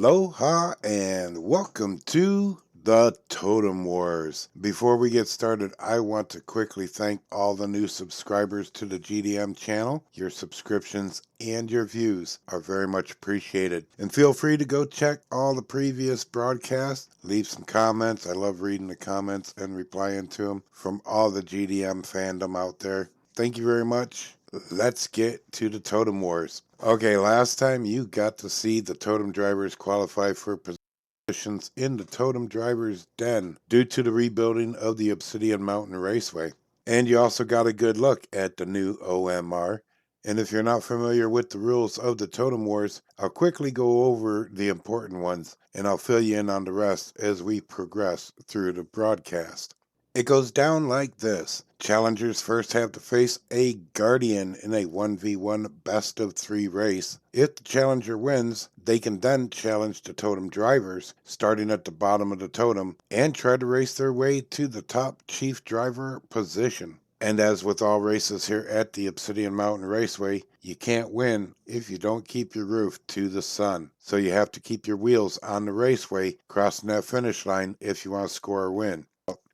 Aloha and welcome to the Totem Wars. Before we get started, I want to quickly thank all the new subscribers to the GDM channel. Your subscriptions and your views are very much appreciated. And feel free to go check all the previous broadcasts. Leave some comments. I love reading the comments and replying to them from all the GDM fandom out there. Thank you very much. Let's get to the Totem Wars. Okay, last time you got to see the Totem drivers qualify for positions in the Totem Drivers Den due to the rebuilding of the Obsidian Mountain Raceway. And you also got a good look at the new O.M.R. And if you're not familiar with the rules of the Totem Wars, I'll quickly go over the important ones and I'll fill you in on the rest as we progress through the broadcast. It goes down like this. Challengers first have to face a Guardian in a 1v1 best-of-3 race. If the challenger wins, they can then challenge the Totem drivers, starting at the bottom of the totem, and try to race their way to the top chief driver position. And as with all races here at the Obsidian Mountain Raceway, you can't win if you don't keep your roof to the sun. So you have to keep your wheels on the raceway, crossing that finish line if you want to score a win.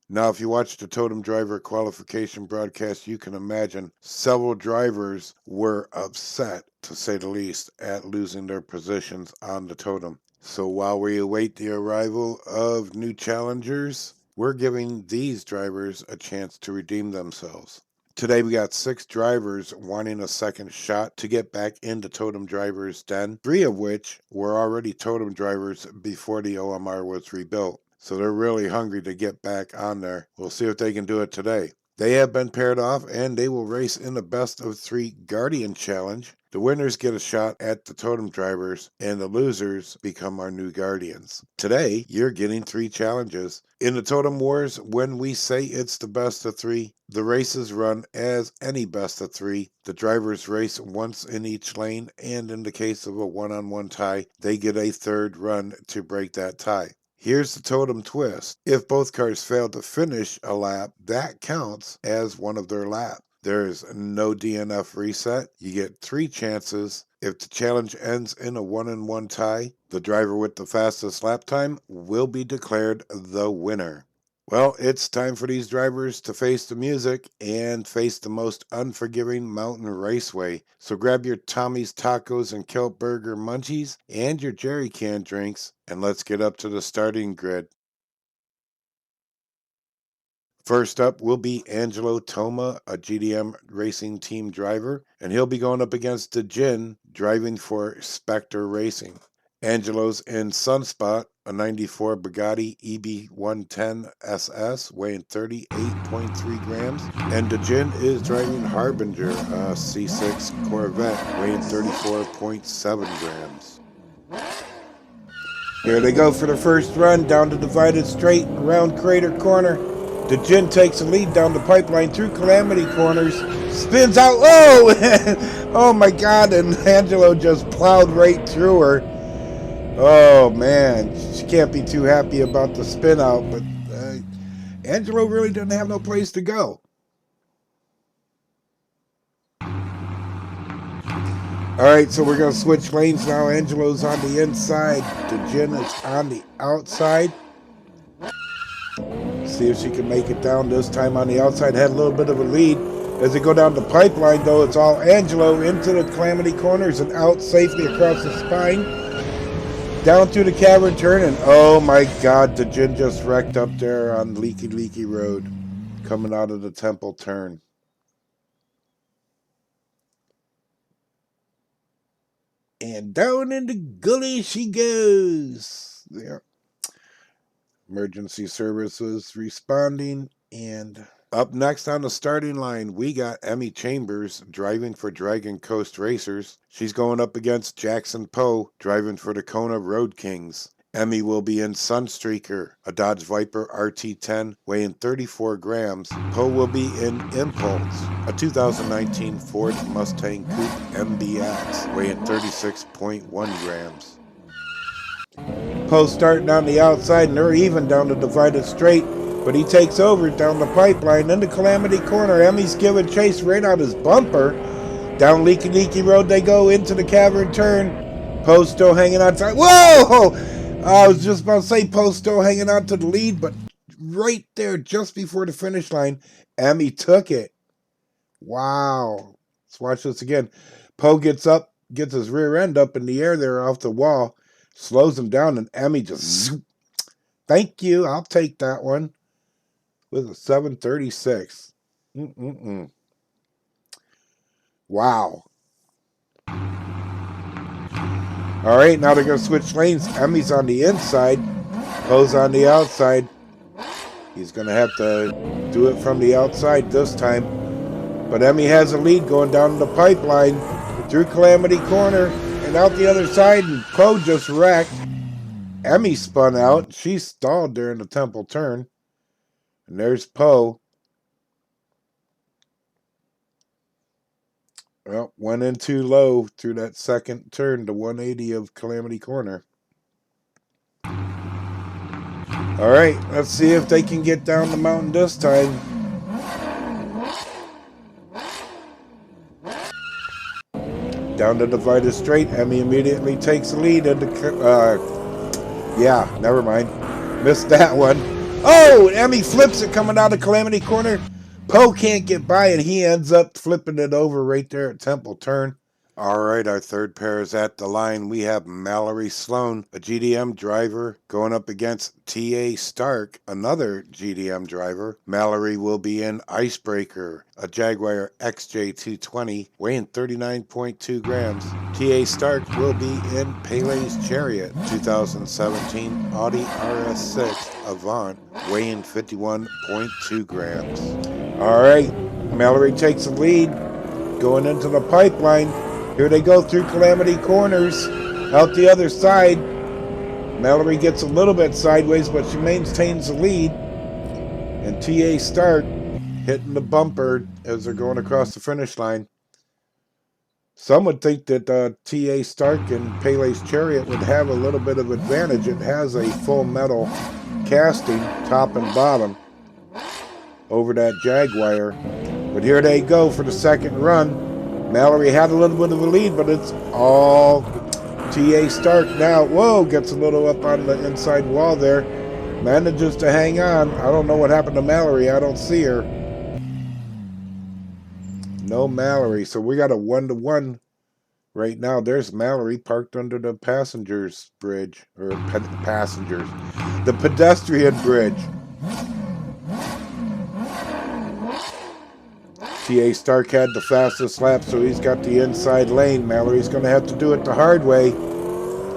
Now, if you watch the Totem driver qualification broadcast, you can imagine several drivers were upset, to say the least, at losing their positions on the totem. So while we await the arrival of new challengers, we're giving these drivers a chance to redeem themselves. Today we got 6 drivers wanting a second shot to get back into Totem Drivers Den, 3 of which were already Totem drivers before the O.M.R was rebuilt. So they're really hungry to get back on there. We'll see if they can do it today. They have been paired off and they will race in the best-of-3 Guardian Challenge. The winners get a shot at the Totem drivers and the losers become our new Guardians. Today, you're getting 3 challenges. In the Totem Wars, when we say it's the best-of-3, the races run as any best-of-3. The drivers race once in each lane, and in the case of a one-on-one tie, they get a third run to break that tie. Here's the Totem twist. If both cars fail to finish a lap, that counts as one of their laps. There is no DNF reset. You get 3 chances. If the challenge ends in a 1-on-1 tie, the driver with the fastest lap time will be declared the winner. Well, it's time for these drivers to face the music and face the most unforgiving mountain raceway. So grab your Tommy's Tacos and Kelp Burger munchies and your jerry can drinks, and let's get up to the starting grid. First up will be Angelo Toma, a GDM racing team driver, and he'll be going up against DeJin, driving for Spectre Racing. Angelo's in Sunspot, a 94 Bugatti EB110 SS weighing 38.3 grams. And DeJin is driving Harbinger, a C6 Corvette weighing 34.7 grams. Here they go for the first run down the divided straight around Crater Corner. DeJin takes the lead down the pipeline through Calamity Corners, spins out, oh! Oh my God, and Angelo just plowed right through her. Oh man, she can't be too happy about the spin out, but Angelo really didn't have no place to go. Alright, so we're going to switch lanes now. Angelo's on the inside, DeJin is on the outside. See if she can make it down this time on the outside. Had a little bit of a lead. As they go down the pipeline, though, it's all Angelo into the Calamity Corners and out safely across the spine. Down through the cavern turn, and oh my God, DeJin just wrecked up there on Leaky Road, coming out of the Temple turn. And down in the gully she goes. There. Emergency services responding, and up next on the starting line, we got Emmy Chambers driving for Dragon Coast Racers. She's going up against Jackson Poe driving for the Kona Road Kings. Emmy will be in Sunstreaker, a Dodge Viper RT10 weighing 34 grams. Poe will be in Impulse, a 2019 Ford Mustang Coupe MBX weighing 36.1 grams. Poe starting on the outside, and they're even down the divided straight. But he takes over down the pipeline into Calamity Corner. Emmy's giving chase right out his bumper. Down Leaky Road they go into the cavern turn. Poe still hanging on tight. Whoa! I was just about to say Poe still hanging on to the lead, but right there, just before the finish line, Emmy took it. Wow. Let's watch this again. Poe gets up, gets his rear end up in the air there off the wall, slows him down, and Emmy just zoop. Thank you. I'll take that one with a 736. Wow. All right, now they're going to switch lanes. Emmy's on the inside. Poe's on the outside. He's going to have to do it from the outside this time. But Emmy has a lead going down the pipeline through Calamity Corner and out the other side, and Poe just wrecked. Emmy spun out. She stalled during the Temple turn. And there's Poe. Well, went in too low through that second turn to 180 of Calamity Corner. All right, let's see if they can get down the mountain this time. Down the divided straight, Emmy immediately takes the lead into, yeah, never mind. Missed that one. Oh, Emmy flips it coming out of Calamity Corner. Poe can't get by, and he ends up flipping it over right there at Temple turn. All right, our third pair is at the line. We have Mallory Sloan, a GDM driver, going up against T.A. Stark, another GDM driver. Mallory will be in Icebreaker, a Jaguar XJ220, weighing 39.2 grams. T.A. Stark will be in Pele's Chariot, 2017 Audi RS6 Avant, weighing 51.2 grams. All right, Mallory takes the lead, going into the pipeline. Here they go through Calamity Corners, out the other side. Mallory gets a little bit sideways, but she maintains the lead. And T.A. Stark hitting the bumper as they're going across the finish line. Some would think that T.A. Stark and Pele's Chariot would have a little bit of advantage. It has a full metal casting, top and bottom, over that Jaguar. But here they go for the second run. Mallory had a little bit of a lead, but it's all T.A. Stark now. Whoa, gets a little up on the inside wall there. Manages to hang on. I don't know what happened to Mallory. I don't see her. No Mallory. So we got a 1-to-1 right now. There's Mallory parked under the passengers bridge. Or passengers. The pedestrian bridge. T.A. Stark had the fastest lap, so he's got the inside lane. Mallory's going to have to do it the hard way.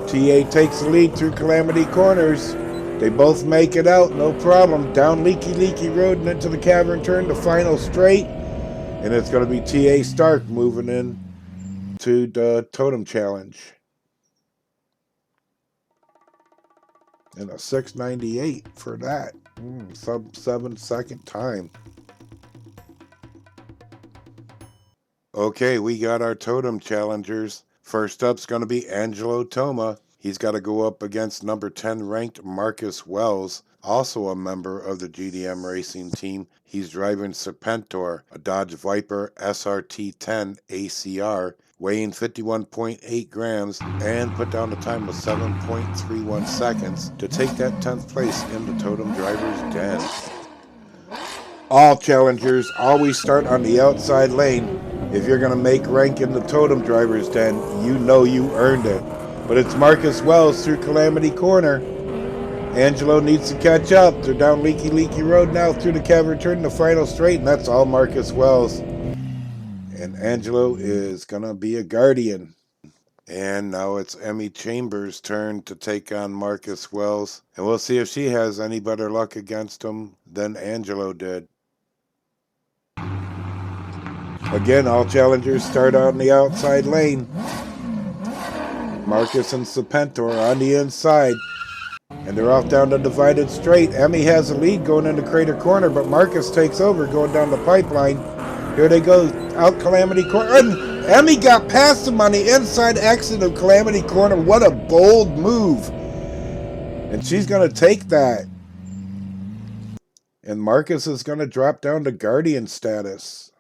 T.A. takes the lead through Calamity Corners. They both make it out, no problem. Down Leaky Road and into the cavern turn, the final straight. And it's going to be T.A. Stark moving in to the Totem Challenge. And a 698 for that. Sub 7 second time. Okay, we got our Totem Challengers. First up's going to be Angelo Toma. He's got to go up against number 10 ranked Marcus Wells, also a member of the GDM racing team. He's driving Serpentor, a Dodge Viper SRT10 ACR, weighing 51.8 grams, and put down a time of 7.31 seconds to take that 10th place in the Totem Driver's Den. All challengers always start on the outside lane. If you're going to make rank in the Totem Driver's Den, you know you earned it. But it's Marcus Wells through Calamity Corner. Angelo needs to catch up. They're down Leaky Road now through the cavern turn, the final straight, and that's all Marcus Wells. And Angelo is going to be a guardian. And now it's Emmy Chambers' turn to take on Marcus Wells. And we'll see if she has any better luck against him than Angelo did. Again, all challengers start on the outside lane. Marcus and Serpentor on the inside. And they're off down the divided straight. Emmy has a lead going into Crater Corner, but Marcus takes over going down the pipeline. Here they go, out Calamity Corner. And Emmy got past him on the inside exit of Calamity Corner. What a bold move. And she's going to take that. And Marcus is going to drop down to guardian status.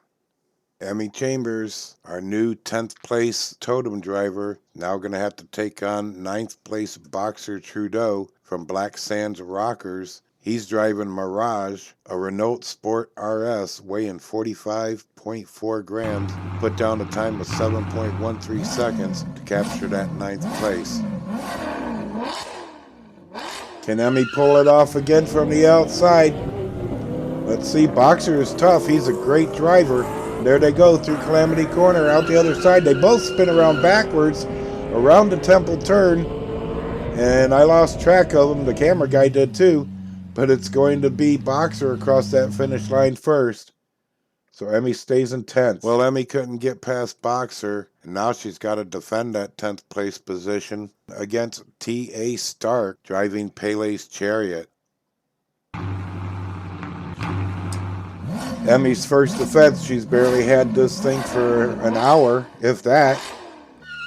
Emmy Chambers, our new 10th place totem driver, now going to have to take on 9th place Boxer Trudeau from Black Sands Rockers. He's driving Mirage, a Renault Sport RS weighing 45.4 grams, put down a time of 7.13 seconds to capture that 9th place. Can Emmy pull it off again from the outside? Let's see. Boxer is tough. He's a great driver. There they go through Calamity Corner, out the other side. They both spin around backwards, around the Temple turn, and I lost track of them. The camera guy did too, but it's going to be Boxer across that finish line first. So Emmy stays in 10th. Well, Emmy couldn't get past Boxer, and now she's got to defend that 10th place position against T.A. Stark, driving Pele's Chariot. Emmy's first defense, she's barely had this thing for an hour, if that.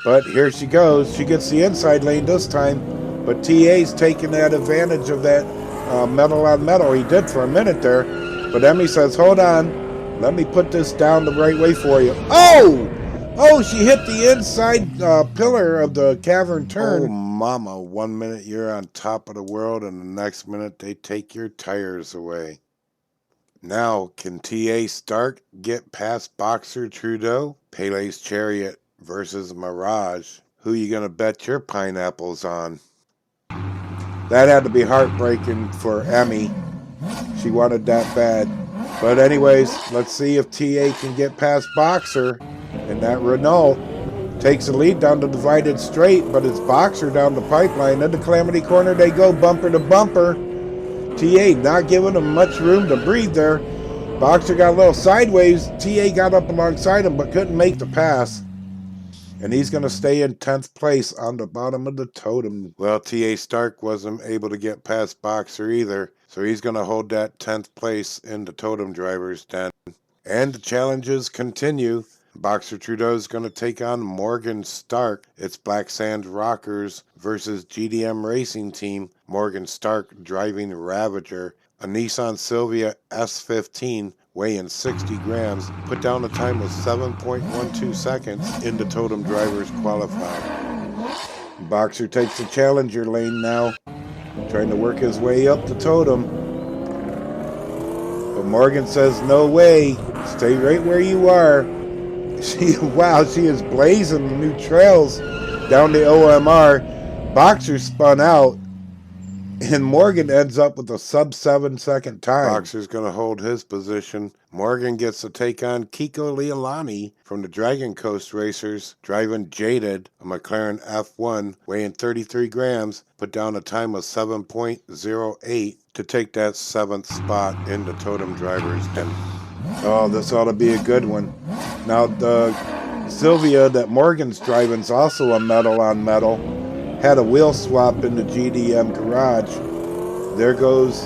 But here she goes. She gets the inside lane this time, but TA's taking that advantage of that metal on metal. He did for a minute there, but Emmy says, hold on, let me put this down the right way for you. Oh, she hit the inside pillar of the cavern turn. Oh, mama, 1 minute you're on top of the world, and the next minute they take your tires away. Now, can T.A. Stark get past Boxer Trudeau? Pele's Chariot versus Mirage. Who you gonna bet your pineapples on? That had to be heartbreaking for Emmy. She wanted that bad. But anyways, let's see if T.A. can get past Boxer. And that Renault takes the lead down the divided straight, but it's Boxer down the pipeline. Then the Calamity Corner, they go bumper to bumper. T.A. not giving him much room to breathe there. Boxer got a little sideways. T.A. got up alongside him but couldn't make the pass. And he's going to stay in 10th place on the bottom of the totem. Well, T.A. Stark wasn't able to get past Boxer either, so he's going to hold that 10th place in the totem driver's den. And the challenges continue. Boxer Trudeau is going to take on Morgan Stark. It's Black Sands Rockers versus GDM Racing Team. Morgan Stark driving Ravager, a Nissan Silvia S15 weighing 60 grams, put down a time of 7.12 seconds in the totem drivers qualifying. Boxer takes the challenger lane now, trying to work his way up the totem. But Morgan says, no way, stay right where you are. Wow, she is blazing new trails down the O.M.R. Boxer spun out, and Morgan ends up with a sub-7 second time. Boxer's going to hold his position. Morgan gets to take on Kiko Leilani from the Dragon Coast Racers, driving Jaded, a McLaren F1, weighing 33 grams, put down a time of 7.08 to take that 7th spot in the totem drivers. Oh, this ought to be a good one. Now, the Silvia that Morgan's driving is also a metal on metal. Had a wheel swap in the GDM garage. There goes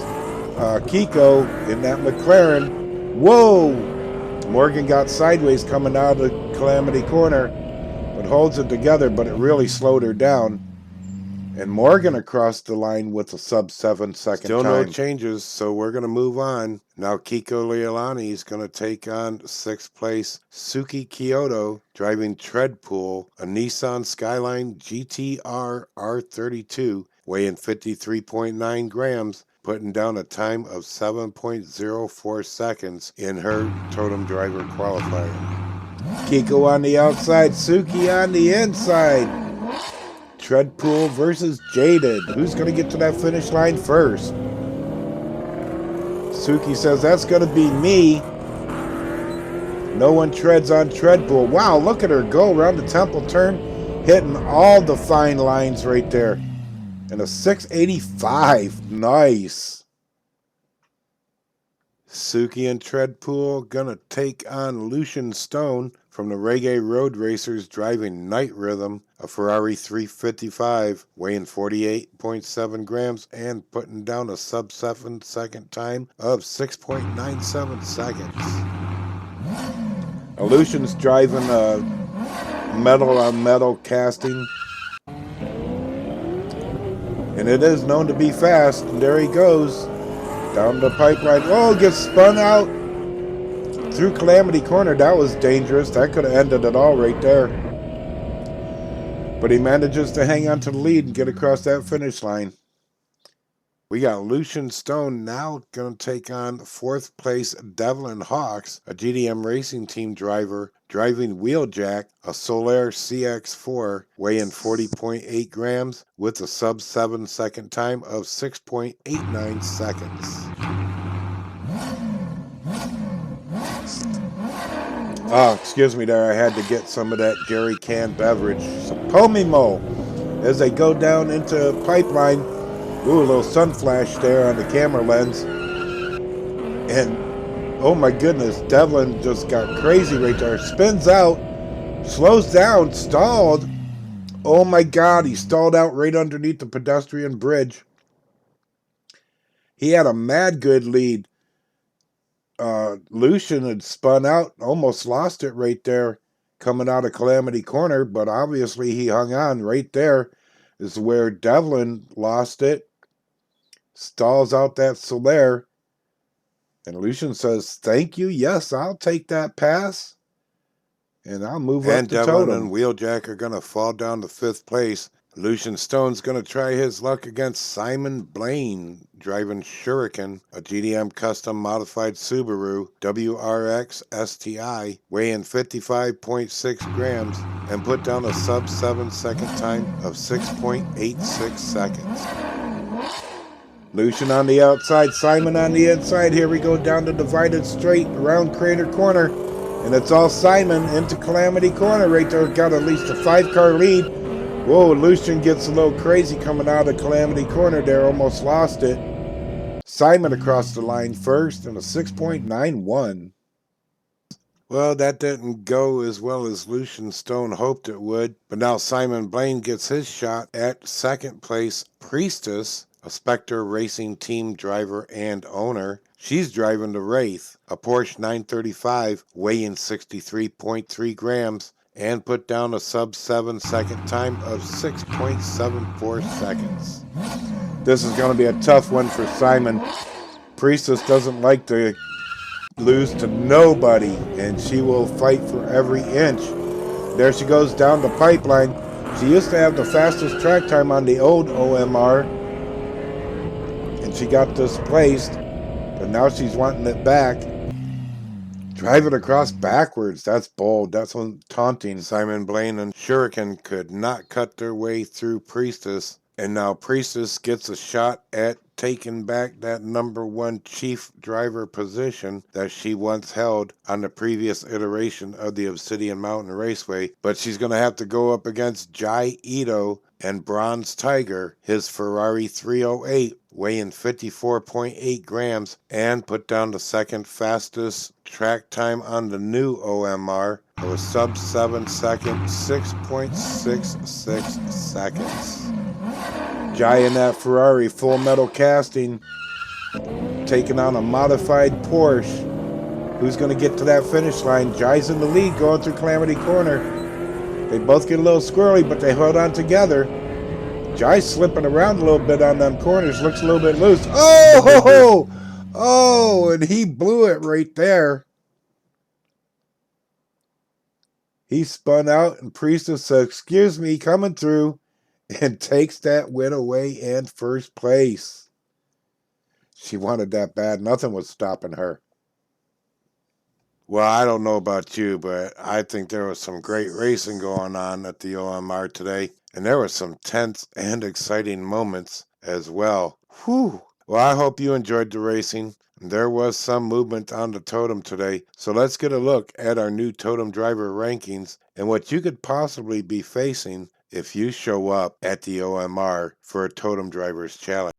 Kiko in that McLaren. Whoa! Morgan got sideways coming out of the Calamity Corner, but holds it together, but it really slowed her down. And Morgan across the line with a sub-7 second Still time. No changes, so we're going to move on. Now Kiko Leilani is going to take on 6th place Suki Kyoto, driving Treadpool, a Nissan Skyline GTR R32, weighing 53.9 grams, putting down a time of 7.04 seconds in her totem driver qualifier. Kiko on the outside, Suki on the inside. Treadpool versus Jaded. Who's going to get to that finish line first? Suki says, that's going to be me. No one treads on Treadpool. Wow, look at her go around the temple turn, hitting all the fine lines right there. And a 685. Nice. Suki and Treadpool going to take on Lucian Stone from the Reggae Road Racers, driving Night Rhythm, a Ferrari 355, weighing 48.7 grams and putting down a sub-7 second time of 6.97 seconds. Lucian's driving a metal on metal casting, and it is known to be fast. And there he goes down the pipeline. Oh, gets spun out. through Calamity Corner. That was dangerous. That could have ended it all right there. But he manages to hang on to the lead and get across that finish line. We got Lucian Stone now going to take on 4th place Devlin Hawks, a GDM Racing Team driver, driving Wheeljack, a Solaire CX4, weighing 40.8 grams with a sub-7 second time of 6.89 seconds. Oh, excuse me there, I had to get some of that jerry can beverage. Some Pomimo as they go down into Pipeline. Ooh, a little sun flash there on the camera lens. And, oh my goodness, Devlin just got crazy right there. Spins out, slows down, stalled. Oh my God, he stalled out right underneath the pedestrian bridge. He had a mad good lead. Lucian had spun out, almost lost it right there coming out of Calamity Corner, but obviously he hung on. Right there is where Devlin lost it. Stalls out that Solaire, and Lucian says, "Thank you. Yes, I'll take that pass, and I'll move up to Devlin Totem." And Wheeljack are going to fall down to 5th place. Lucian Stone's going to try his luck against Simon Blaine, driving Shuriken, a GDM custom modified Subaru WRX STI, weighing 55.6 grams, and put down a sub-7 second time of 6.86 seconds. Lucian on the outside, Simon on the inside. Here we go down the divided straight around Crater Corner. And it's all Simon into Calamity Corner right there. Got at least a 5-car lead. Whoa, Lucian gets a little crazy coming out of Calamity Corner there. Almost lost it. Simon across the line first and a 6.91. Well, that didn't go as well as Lucian Stone hoped it would. But now Simon Blaine gets his shot at 2nd place Priestess, a Spectre Racing Team driver and owner. She's driving the Wraith, a Porsche 935 weighing 63.3 grams, and put down a sub-7 second time of 6.74 seconds. This is going to be a tough one for Simon. Priestess doesn't like to lose to nobody, and she will fight for every inch. There she goes down the Pipeline. She used to have the fastest track time on the old O.M.R, and she got displaced, but now she's wanting it back. Drive it across backwards. That's bold. That's taunting. Simon Blaine and Shuriken could not cut their way through Priestess, and now Priestess gets a shot at taking back that #1 chief driver position that she once held on the previous iteration of the Obsidian Mountain Raceway, but she's going to have to go up against Jai Ito and Bronze Tiger, his Ferrari 308, weighing 54.8 grams, and put down the 2nd fastest track time on the new O.M.R. of a sub-7 second, 6.66 seconds. Jai in that Ferrari full metal casting, taking on a modified Porsche. Who's going to get to that finish line? Jai's in the lead going through Calamity Corner. They both get a little squirrely, but they hold on together. Jai's slipping around a little bit on them corners, looks a little bit loose. Oh, oh, and he blew it right there. He spun out, and Priestess said, "Excuse me, coming through," and takes that win away in 1st place. She wanted that bad. Nothing was stopping her. Well, I don't know about you, but I think there was some great racing going on at the O.M.R. today, and there were some tense and exciting moments as well. Whew. Well, I hope you enjoyed the racing. There was some movement on the Totem today, so let's get a look at our new Totem driver rankings and what you could possibly be facing if you show up at the O.M.R. for a Totem Drivers Challenge.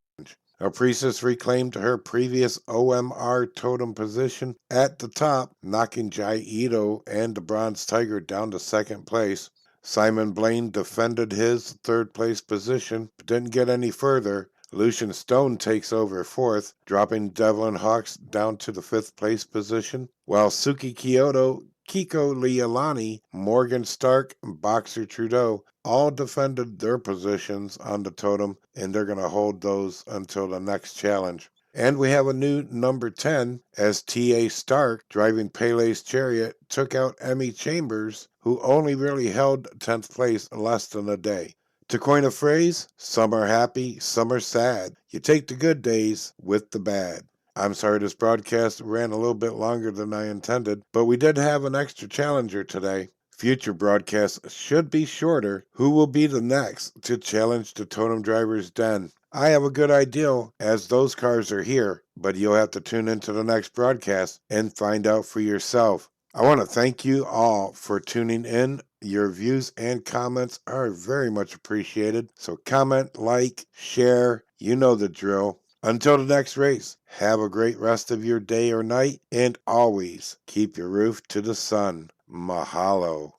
Our Priestess reclaimed her previous O.M.R. Totem position at the top, knocking Jai Ito and the Bronze Tiger down to 2nd place. Simon Blaine defended his 3rd place position, but didn't get any further. Lucian Stone takes over 4th, dropping Devlin Hawks down to the 5th place position, while Suki Kyoto, Kiko Leilani, Morgan Stark, and Boxer Trudeau all defended their positions on the Totem, and they're going to hold those until the next challenge. And we have a new number 10 as T.A. Stark, driving Pele's Chariot, took out Emmy Chambers, who only really held 10th place less than a day. To coin a phrase, some are happy, some are sad. You take the good days with the bad. I'm sorry this broadcast ran a little bit longer than I intended, but we did have an extra challenger today. Future broadcasts should be shorter. Who will be the next to challenge the Totem Driver's Den? I have a good idea as those cars are here, but you'll have to tune into the next broadcast and find out for yourself. I want to thank you all for tuning in. Your views and comments are very much appreciated. So comment, like, share, you know the drill. Until the next race, have a great rest of your day or night, and always keep your roof to the sun. Mahalo.